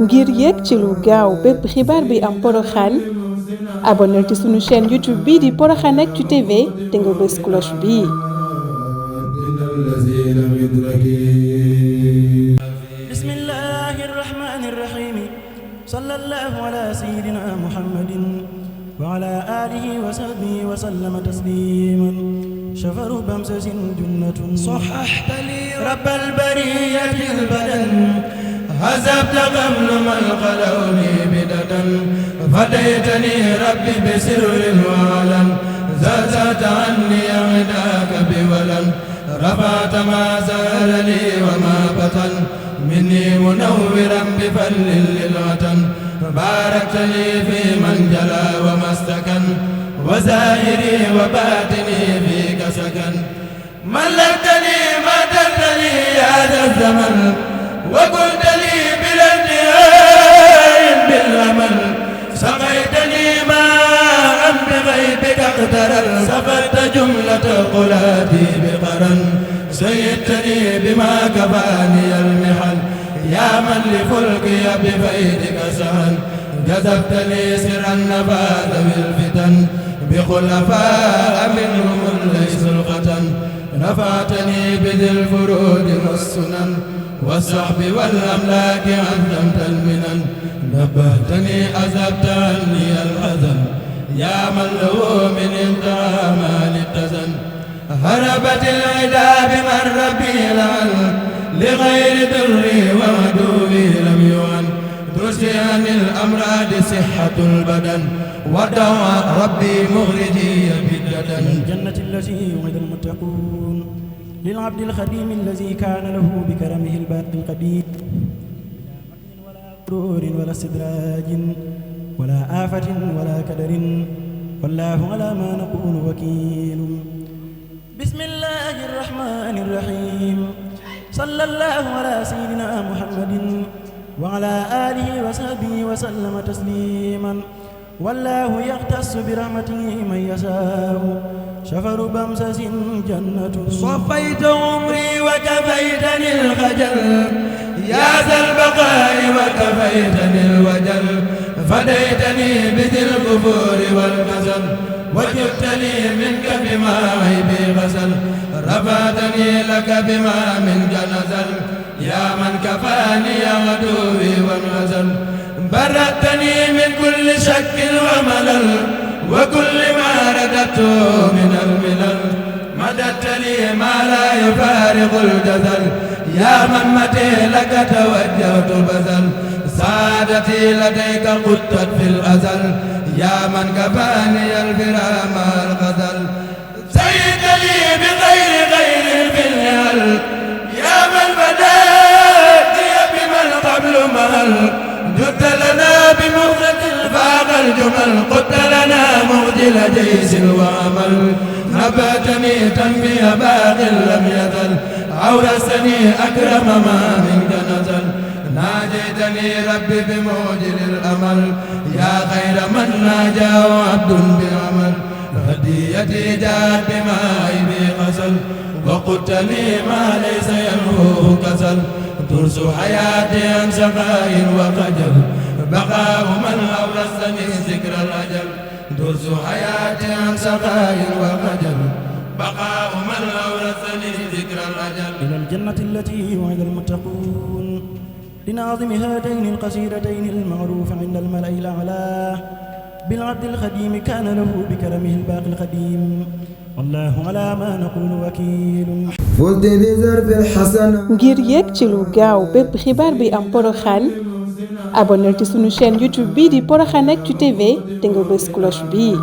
ngir yéeg ci lu gaaw bépp xibaar bi am Porokhane abonneel ci sunu chaîne YouTube bii di Porokhane Actu TV te nga bës cloche bii. bismillahir rahmanir rahim sallallahu ala sayyidina muhammadin wa ala alihi wa sahbihi wa sallama tasliman شفر بمسس جنة صححت لي رب البرية البدن هزبت غملم القلون بددا فديتني ربي بسر وعلن زلزلت عني عداك بولا رفعت ما زال لي وما بطن مني منورا بفل للوطن باركت لي في من جلا وما استكن وزاهري وباطني فيك سكن ملكتني مددتني يا ذا الزمن وقلت لي بلا انتهاء بالامل سقيتني ماء بغيبك اقترن سفدت جملة قلاتي بقرن سيدتني بما كفاني المحن يا من لفلكي بفيدك سهل جذبت لي سرا نفاذ بالفتن بخلفاء منهم ليس الختن نفعتني بذي الفرود والسنن والصحب والأملاك عظمت المنن نبهتني أذبت عني الحزن يا من له من انتهى ما للتزن هربت العدا بمن ربي لعن لغير ضري وعدوي لم يعن ترسي عن الأمراض صحة البدن ودعا ربي مخرجي بددا الجنة التي وعد المتقون للعبد الخديم الذي كان له بكرمه الباقي القديم ولا غرور ولا استدراج ولا آفة ولا كدر والله على ما نقول وكيل بسم الله الرحمن الرحيم صلى الله على سيدنا محمد وعلى آله وصحبه وسلم تسليما والله يختص برحمته من يشاء شفر بمسس جنة صفيت عمري وكفيتني الخجل يا ذا البقاء وكفيتني الوجل فديتني بذي الكفور والكسل وجبت لي منك بما عيبي غسل رفعتني لك بما منك نزل يا من كفاني عدوي وانغزل بردتني من كل شك وملل وكل ما رددت من الملل مددت لي ما لا يفارق الجزل يا من متى لك توجهت بذل سعادتي لديك قدت في الأزل يا من كفاني الفرام الغزل زيد لي بغير في الهل يا من بدأت بمن قبل مهل جدت لنا بمخرج الفاق الجمل قلت لنا مغجل جيش وعمل نباتني تنبي باق لم يزل أورثني أكرم ما منك نزل ناجيتني ربي بموجل الأمل يا خير من ناجى عبد بعمل هديتي جاءت بما عيبي غسل وقلت لي ما ليس ينهوه كسل ترس حياتي عن سقاء وخجل بقاء من أورثني ذكر الأجل ترس حياتي عن سقاء وخجل بقاء من أورثني ذكر الأجل إلى الجنة التي وعد المتقون لناظم هاتين القصيدتين المعروف عند الملأ الأعلى بالعبد الخديم كان له بكرمه الباقي القديم والله على ما نقول وكيل ngir yéeg ci lu gaaw bépp xibaar bi am Porokhane abonneel ci sunu chaîne YouTube bii di Porokhane Actu TV te nga bës cloche bii.